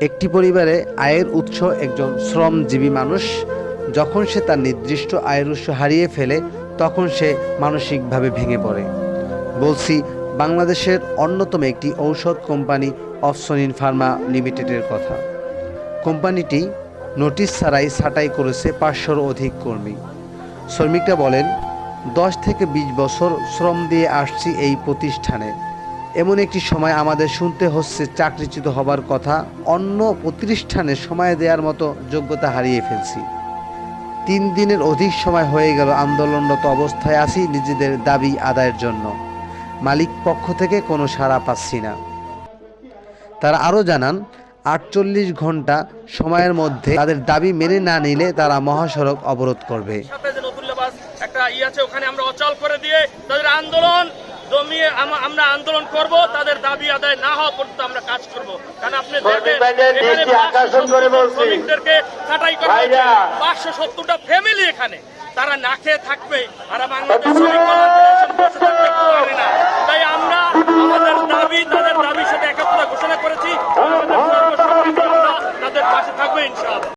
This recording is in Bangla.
একটি পরিবারে আয়ের উৎস একজন শ্রমজীবী মানুষ। যখন সে তার নির্দিষ্ট আয়ের উৎস হারিয়ে ফেলে তখন সে মানসিকভাবে ভেঙে পড়ে। বলছি বাংলাদেশের অন্যতম একটি ঔষধ কোম্পানি অফসনিন ফার্মা লিমিটেডের কথা। কোম্পানিটি নোটিশ ছাড়াই ছাঁটাই করেছে 500-র অধিক কর্মী। শ্রমিকরা বলেন, 10 থেকে 20 বছর শ্রম দিয়ে আসছি এই প্রতিষ্ঠানে। এমন একটি সময় আমাদের শুনতে হচ্ছে চাকরিচ্যুত হবার কথা, অন্য প্রতিষ্ঠানে সময় দেওয়ার মতো যোগ্যতা হারিয়ে ফেলছি। 3 দিনের অধিক সময় হয়ে গেল আন্দোলনরত অবস্থায় আছি নিজেদের দাবি আদায়ের জন্য। মালিক পক্ষ থেকে কোনো সাড়া পাচ্ছি না। তারা আরও জানান, 48 ঘন্টা সময়ের মধ্যে তাদের দাবি মেনে না নিলে তারা মহাসড়ক অবরোধ করবে। একটা আছে ওখানে আমরা অচল করে দিয়ে তাদের আন্দোলন দমিয়ে আমরা আন্দোলন করব, তাদের দাবি আদায় না হওয়া পর্যন্ত আমরা কাজ করব। কারণ আপনি শ্রমিকদেরকে ছাঁটাই করা হয়েছে, 570টা ফ্যামিলি এখানে তারা না খেয়ে থাকবে। আর বাংলাদেশ শ্রমিক